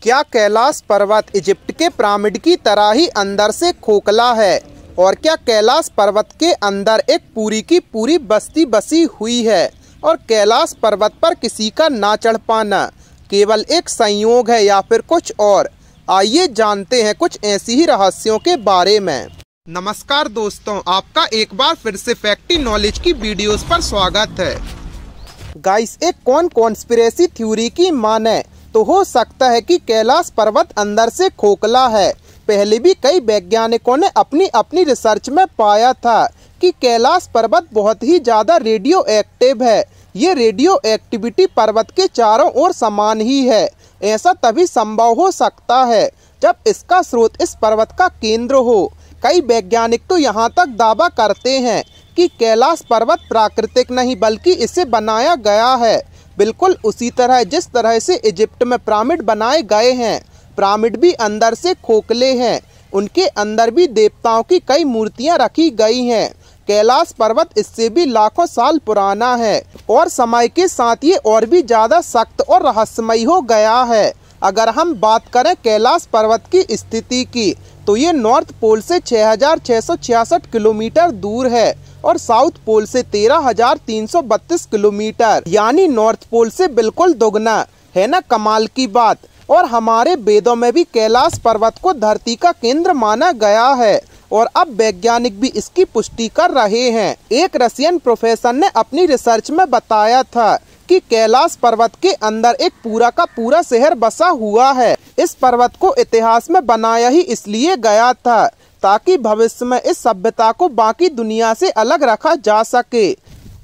क्या कैलाश पर्वत इजिप्ट के पिरामिड की तरह ही अंदर से खोखला है? और क्या कैलाश पर्वत के अंदर एक पूरी की पूरी बस्ती बसी हुई है और कैलाश पर्वत पर किसी का ना चढ़ पाना केवल एक संयोग है या फिर कुछ और? आइए जानते हैं कुछ ऐसी ही रहस्यों के बारे में। नमस्कार दोस्तों, आपका एक बार फिर से फैक्टी नॉलेज की वीडियोस पर स्वागत है। गाइस, एक कॉन्स्पिरेसी थ्योरी की माने तो हो सकता है कि कैलाश पर्वत अंदर से खोखला है। पहले भी कई वैज्ञानिकों ने अपनी अपनी रिसर्च में पाया था कि कैलाश पर्वत बहुत ही ज्यादा रेडियो एक्टिव है। ये रेडियो एक्टिविटी पर्वत के चारों ओर समान ही है। ऐसा तभी संभव हो सकता है जब इसका स्रोत इस पर्वत का केंद्र हो। कई वैज्ञानिक तो यहाँ तक दावा करते हैं कि कैलाश पर्वत प्राकृतिक नहीं बल्कि इसे बनाया गया है, बिल्कुल उसी तरह जिस तरह से इजिप्ट में पिरामिड बनाए गए हैं। पिरामिड भी अंदर से खोखले हैं, उनके अंदर भी देवताओं की कई मूर्तियां रखी गई हैं। कैलाश पर्वत इससे भी लाखों साल पुराना है और समय के साथ ये और भी ज्यादा सख्त और रहस्यमयी हो गया है। अगर हम बात करें कैलाश पर्वत की स्थिति की तो ये नॉर्थ पोल से 6,666 किलोमीटर दूर है और साउथ पोल से 13,332 किलोमीटर, यानी नॉर्थ पोल से बिल्कुल दोगुना है ना। कमाल की बात। और हमारे वेदों में भी कैलाश पर्वत को धरती का केंद्र माना गया है और अब वैज्ञानिक भी इसकी पुष्टि कर रहे हैं। एक रशियन प्रोफेसर ने अपनी रिसर्च में बताया था कि कैलाश पर्वत के अंदर एक पूरा का पूरा शहर बसा हुआ है। इस पर्वत को इतिहास में बनाया ही इसलिए गया था ताकि भविष्य में इस सभ्यता को बाकी दुनिया से अलग रखा जा सके।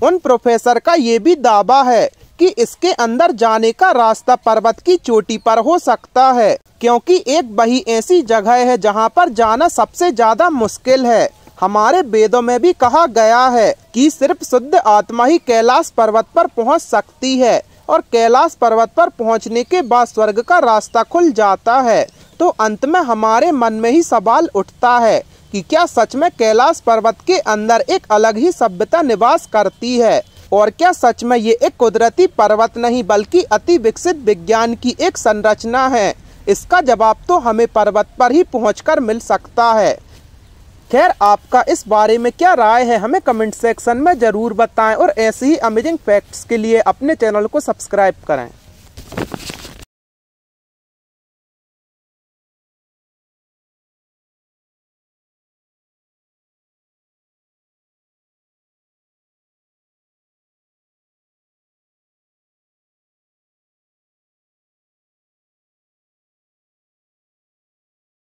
उन प्रोफेसर का ये भी दावा है कि इसके अंदर जाने का रास्ता पर्वत की चोटी पर हो सकता है, क्योंकि एक वही ऐसी जगह है जहां पर जाना सबसे ज्यादा मुश्किल है। हमारे वेदों में भी कहा गया है कि सिर्फ शुद्ध आत्मा ही कैलाश पर्वत पर पहुंच सकती है और कैलाश पर्वत पर पहुंचने के बाद स्वर्ग का रास्ता खुल जाता है। तो अंत में हमारे मन में ही सवाल उठता है कि क्या सच में कैलाश पर्वत के अंदर एक अलग ही सभ्यता निवास करती है? और क्या सच में ये एक कुदरती पर्वत नहीं बल्कि अति विकसित विज्ञान की एक संरचना है? इसका जवाब तो हमें पर्वत पर ही पहुंचकर मिल सकता है। खैर, आपका इस बारे में क्या राय है हमें कमेंट सेक्शन में जरूर बताएं और ऐसे ही अमेजिंग फैक्ट्स के लिए अपने चैनल को सब्सक्राइब करें।